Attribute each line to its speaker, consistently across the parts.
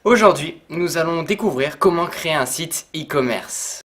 Speaker 1: Aujourd'hui, nous allons découvrir comment créer un site e-commerce.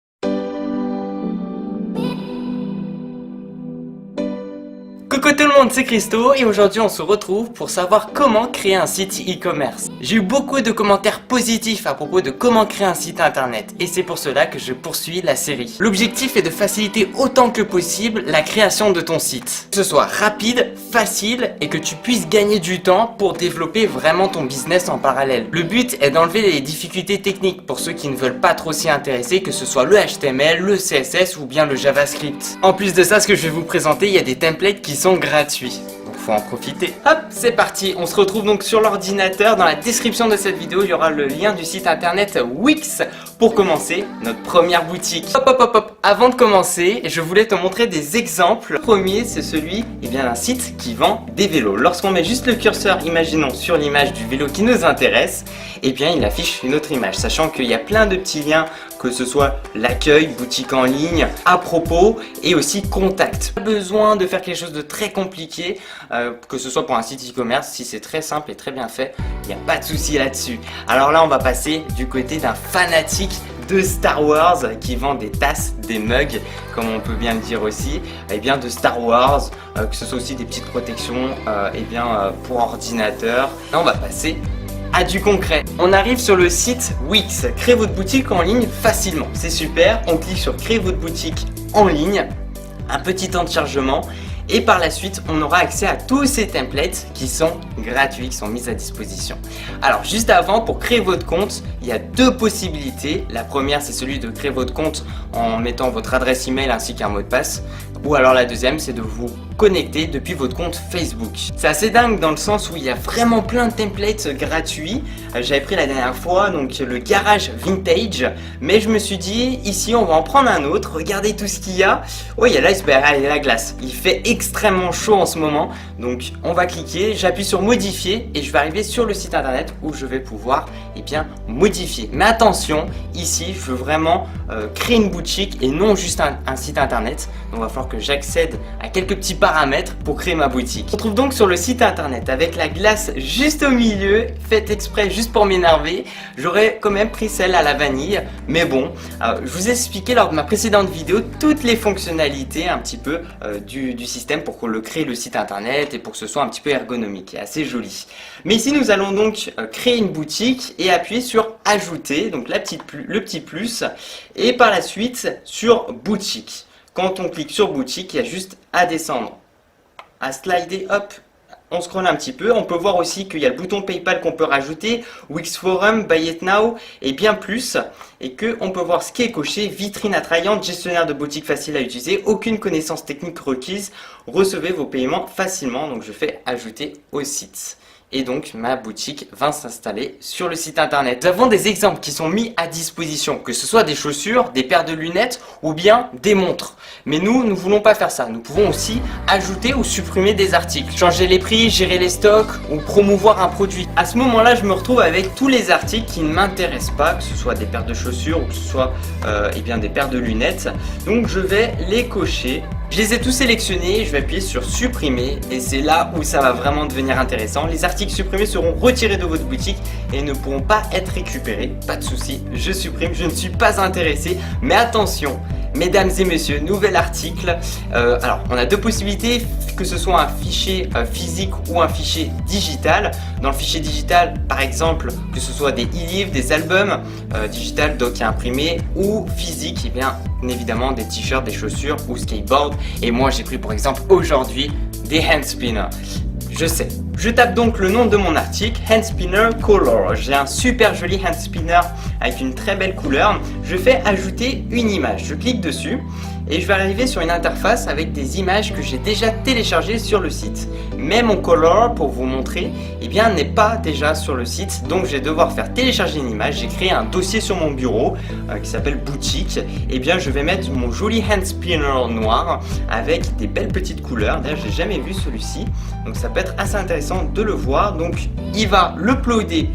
Speaker 1: Coucou tout le monde, c'est Christo et aujourd'hui on se retrouve pour savoir comment créer un site e-commerce. J'ai eu beaucoup de commentaires positifs à propos de comment créer un site internet et c'est pour cela que je poursuis la série. L'objectif est de faciliter autant que possible la création de ton site. Que ce soit rapide, facile et que tu puisses gagner du temps pour développer vraiment ton business en parallèle. Le but est d'enlever les difficultés techniques pour ceux qui ne veulent pas trop s'y intéresser, que ce soit le HTML, le CSS ou bien le JavaScript. En plus de ça, ce que je vais vous présenter, il y a des templates qui sont gratuits. Donc faut en profiter. Hop, c'est parti. On se retrouve donc sur l'ordinateur. Dans la description de cette vidéo, il y aura le lien du site internet Wix pour commencer notre première boutique. Hop, hop, hop, hop. Avant de commencer, je voulais te montrer des exemples. Le premier, c'est celui d'un site qui vend des vélos. Lorsqu'on met juste le curseur, imaginons, sur l'image du vélo qui nous intéresse, il affiche une autre image, sachant qu'il y a plein de petits liens, que ce soit l'accueil, boutique en ligne, à propos et aussi contact. Pas besoin de faire quelque chose de très compliqué, que ce soit pour un site e-commerce. Si c'est très simple et très bien fait, il n'y a pas de souci là-dessus. Alors là, on va passer du côté d'un fanatique de Star Wars qui vend des tasses, des mugs, comme on peut bien le dire aussi, de Star Wars, que ce soit aussi des petites protections pour ordinateur. Là, on va passer à du concret. On arrive sur le site Wix. Créer votre boutique en ligne facilement. C'est super. On clique sur créer votre boutique en ligne. Un petit temps de chargement. Et par la suite, on aura accès à tous ces templates qui sont gratuits, qui sont mis à disposition. Alors, juste avant, pour créer votre compte, il y a deux possibilités. La première, c'est celui de créer votre compte en mettant votre adresse email ainsi qu'un mot de passe. Ou alors la deuxième, c'est de vous connecter depuis votre compte Facebook. C'est assez dingue dans le sens où il y a vraiment plein de templates gratuits. J'avais pris la dernière fois donc le garage vintage, mais je me suis dit ici on va en prendre un autre. Regardez tout ce qu'il y a. Oui, il y a l'iceberg, il y a la glace. Il fait extrêmement chaud en ce moment, donc on va cliquer. J'appuie sur modifier et je vais arriver sur le site internet où je vais pouvoir modifier. Mais attention, ici je veux vraiment créer une boutique et non juste un site internet. Donc il va falloir que j'accède à quelques petits paramètres pour créer ma boutique. On se retrouve donc sur le site internet avec la glace juste au milieu, faite exprès juste pour m'énerver. J'aurais quand même pris celle à la vanille, mais bon, je vous ai expliqué lors de ma précédente vidéo toutes les fonctionnalités un petit peu du système pour qu'on le crée le site internet et pour que ce soit un petit peu ergonomique et assez joli. Mais ici nous allons donc créer une boutique et appuyer sur ajouter, donc le petit plus, et par la suite sur boutique. Quand on clique sur boutique, il y a juste à descendre, à slider, hop, on scrolle un petit peu. On peut voir aussi qu'il y a le bouton PayPal qu'on peut rajouter, Wix Forum, Buy It Now et bien plus. Et qu'on peut voir ce qui est coché, vitrine attrayante, gestionnaire de boutique facile à utiliser, aucune connaissance technique requise, recevez vos paiements facilement. Donc je fais ajouter au site. Et donc ma boutique va s'installer sur le site internet. Nous avons des exemples qui sont mis à disposition, que ce soit des chaussures, des paires de lunettes ou bien des montres. Mais nous ne voulons pas faire ça. Nous pouvons aussi ajouter ou supprimer des articles, changer les prix, gérer les stocks ou promouvoir un produit. À ce moment-là, je me retrouve avec tous les articles qui ne m'intéressent pas, que ce soit des paires de chaussures ou que ce soit des paires de lunettes. Donc je vais les cocher. Je les ai tous sélectionnés, je vais appuyer sur supprimer et c'est là où ça va vraiment devenir intéressant. Les articles supprimés seront retirés de votre boutique et ne pourront pas être récupérés. Pas de souci, je supprime, je ne suis pas intéressé. Mais attention, mesdames et messieurs, nouvel article. Alors, on a deux possibilités, que ce soit un fichier physique ou un fichier digital. Dans le fichier digital, par exemple, que ce soit des e-livres, des albums digital, doc à imprimer ou physique, évidemment des t-shirts, des chaussures ou skateboard. Et moi, j'ai pris pour exemple aujourd'hui des hand spinners. Je sais. Je tape donc le nom de mon article, Hand Spinner Color. J'ai un super joli hand spinner avec une très belle couleur. Je fais ajouter une image. Je clique dessus et je vais arriver sur une interface avec des images que j'ai déjà téléchargées sur le site. Mais mon color, pour vous montrer, n'est pas déjà sur le site. Donc je vais devoir faire télécharger une image. J'ai créé un dossier sur mon bureau qui s'appelle boutique. Je vais mettre mon joli hand spinner noir avec des belles petites couleurs. D'ailleurs, j'ai jamais vu celui-ci. Donc ça peut être assez intéressant de le voir. Donc il va l'uploader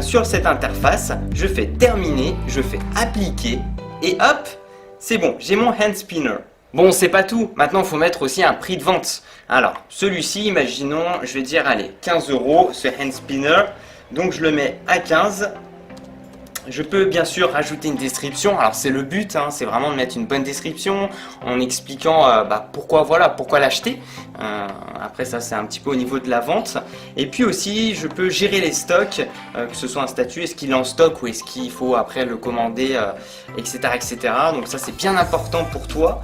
Speaker 1: sur cette interface. Je fais terminer, je fais appliquer et hop, c'est bon, j'ai mon hand spinner. Bon, c'est pas tout, maintenant il faut mettre aussi un prix de vente. Alors celui-ci, imaginons, je vais dire allez 15 € ce hand spinner. Donc je le mets à 15 Je peux bien sûr rajouter une description, alors c'est le but, hein, c'est vraiment de mettre une bonne description en expliquant pourquoi l'acheter. Après ça c'est un petit peu au niveau de la vente. Et puis aussi je peux gérer les stocks, que ce soit un statut, est-ce qu'il est en stock ou est-ce qu'il faut après le commander, etc., etc. Donc ça c'est bien important pour toi.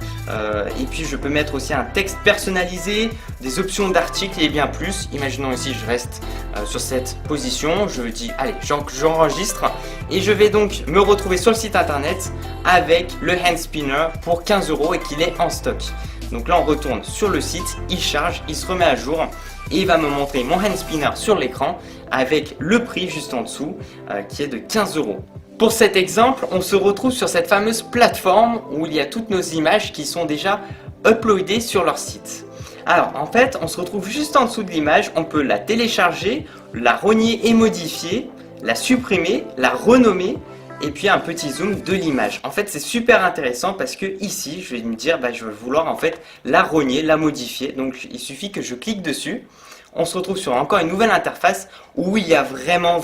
Speaker 1: Et puis je peux mettre aussi un texte personnalisé, des options d'articles et bien plus. Imaginons ici je reste sur cette position, je dis allez j'enregistre et je vais donc me retrouver sur le site internet avec le hand spinner pour 15 € et qu'il est en stock. Donc là on retourne sur le site, il charge, il se remet à jour et il va me montrer mon hand spinner sur l'écran avec le prix juste en dessous qui est de 15 €. Pour cet exemple, on se retrouve sur cette fameuse plateforme où il y a toutes nos images qui sont déjà uploadées sur leur site. Alors en fait, on se retrouve juste en dessous de l'image, on peut la télécharger, la rogner et modifier, la supprimer, la renommer et puis un petit zoom de l'image. En fait c'est super intéressant parce que ici je vais me dire je vais vouloir en fait la rogner, la modifier. Donc il suffit que je clique dessus. On se retrouve sur encore une nouvelle interface où il y a vraiment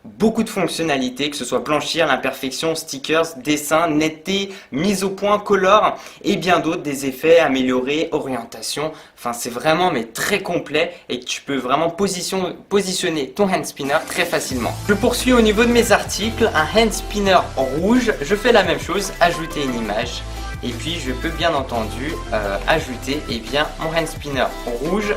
Speaker 1: beaucoup de fonctionnalités, que ce soit blanchir, l'imperfection, stickers, dessin, netteté, mise au point, color et bien d'autres, des effets, améliorer, orientation. Enfin c'est vraiment très complet et tu peux vraiment positionner ton hand spinner très facilement. Je poursuis au niveau de mes articles, un hand spinner rouge, je fais la même chose, ajouter une image. Et puis je peux bien entendu ajouter mon hand spinner rouge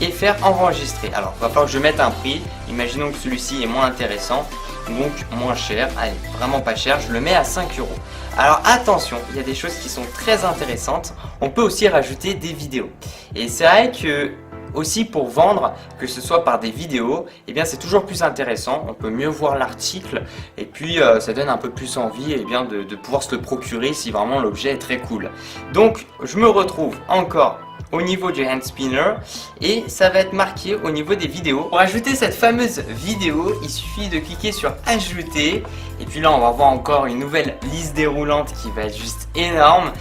Speaker 1: et faire enregistrer. Alors il va falloir que je mette un prix, imaginons que celui-ci est moins intéressant, donc moins cher, allez vraiment pas cher, je le mets à 5 €. Alors attention, il y a des choses qui sont très intéressantes, on peut aussi rajouter des vidéos. Et c'est vrai que aussi pour vendre, que ce soit par des vidéos, c'est toujours plus intéressant, on peut mieux voir l'article et puis ça donne un peu plus envie de pouvoir se le procurer si vraiment l'objet est très cool. Donc je me retrouve encore au niveau du hand spinner et ça va être marqué au niveau des vidéos. Pour ajouter cette fameuse vidéo, il suffit de cliquer sur ajouter et puis là on va voir encore une nouvelle liste déroulante qui va être juste énorme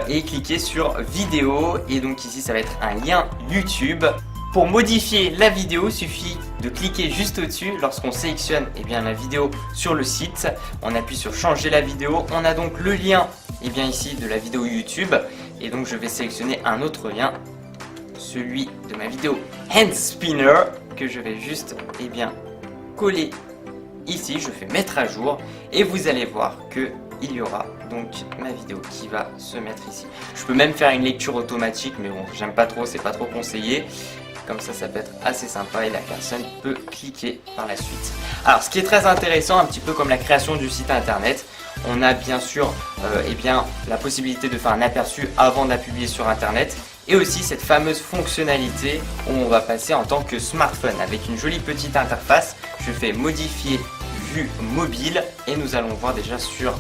Speaker 1: et cliquer sur vidéo et donc ici ça va être un lien YouTube. Pour modifier la vidéo, il suffit de cliquer juste au-dessus. Lorsqu'on sélectionne la vidéo sur le site, on appuie sur changer la vidéo. On a donc le lien ici de la vidéo YouTube. Et donc je vais sélectionner un autre lien, celui de ma vidéo hand spinner, que je vais juste coller ici. Je fais mettre à jour et vous allez voir que il y aura donc ma vidéo qui va se mettre ici. Je peux même faire une lecture automatique mais bon j'aime pas trop, c'est pas trop conseillé. Comme ça peut être assez sympa et la personne peut cliquer par la suite. Alors ce qui est très intéressant, un petit peu comme la création du site internet, on a bien sûr la possibilité de faire un aperçu avant de la publier sur internet et aussi cette fameuse fonctionnalité où on va passer en tant que smartphone avec une jolie petite interface. Je fais modifier vue mobile et nous allons voir déjà sur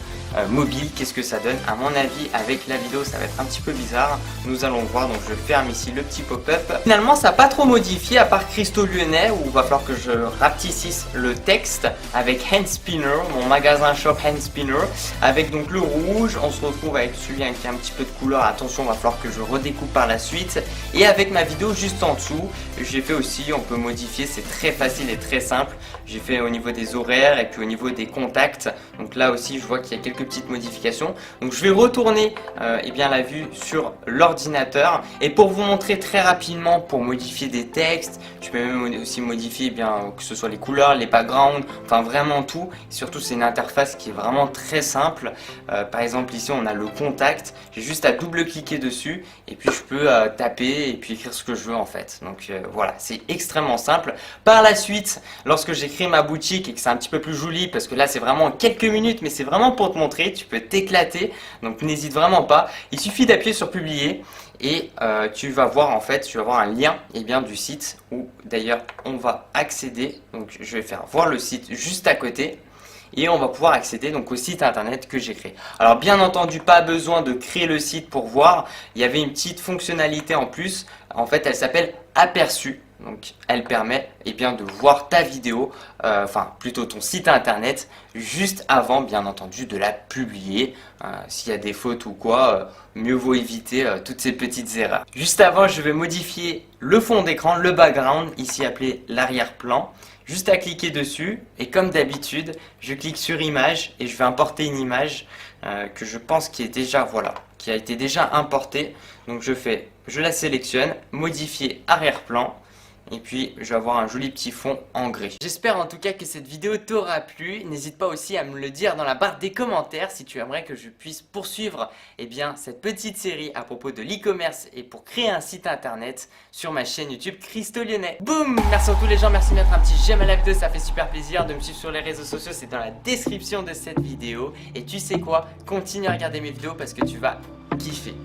Speaker 1: mobile qu'est-ce que ça donne. À mon avis avec la vidéo ça va être un petit peu bizarre, nous allons voir. Donc je ferme ici le petit pop-up. Finalement ça n'a pas trop modifié à part Christo Lyonnais où il va falloir que je rapetississe le texte avec hand spinner, mon magasin shop hand spinner avec donc le rouge. On se retrouve avec celui qui a un petit peu de couleur, attention il va falloir que je redécoupe par la suite et avec ma vidéo juste en dessous. J'ai fait aussi, on peut modifier, c'est très facile et très simple. J'ai fait au niveau des horaires et puis au niveau des contacts. Donc là aussi je vois qu'il y a quelques petites modifications. Donc je vais retourner la vue sur l'ordinateur et pour vous montrer très rapidement pour modifier des textes, je peux même aussi modifier que ce soit les couleurs, les backgrounds, enfin vraiment tout. Et surtout c'est une interface qui est vraiment très simple. Par exemple ici on a le contact, j'ai juste à double cliquer dessus et puis je peux taper et puis écrire ce que je veux en fait. Donc voilà, c'est extrêmement simple. Par la suite, lorsque j'écris ma boutique et que c'est un petit peu plus joli, parce que là c'est vraiment quelques minutes mais c'est vraiment pour te montrer, tu peux t'éclater, donc n'hésite vraiment pas. Il suffit d'appuyer sur publier et tu vas voir un lien du site où d'ailleurs on va accéder. Donc je vais faire voir le site juste à côté et on va pouvoir accéder donc au site internet que j'ai créé. Alors bien entendu pas besoin de créer le site pour voir, il y avait une petite fonctionnalité en plus, en fait elle s'appelle aperçu. Donc elle permet de voir ta vidéo, plutôt ton site internet juste avant bien entendu de la publier. S'il y a des fautes ou quoi, mieux vaut éviter toutes ces petites erreurs. Juste avant je vais modifier le fond d'écran, le background, ici appelé l'arrière-plan. Juste à cliquer dessus et comme d'habitude, je clique sur image et je vais importer une image que je pense qui est déjà, voilà, qui a été déjà importée. Donc je la sélectionne, modifier arrière-plan. Et puis je vais avoir un joli petit fond en gris. J'espère en tout cas que cette vidéo t'aura plu. N'hésite pas aussi à me le dire dans la barre des commentaires si tu aimerais que je puisse poursuivre cette petite série à propos de l'e-commerce et pour créer un site internet sur ma chaîne YouTube Christo Lyonnais. Boum! Merci à tous les gens, merci de mettre un petit j'aime à la vidéo, ça fait super plaisir. De me suivre sur les réseaux sociaux, c'est dans la description de cette vidéo. Et tu sais quoi? Continue à regarder mes vidéos parce que tu vas kiffer.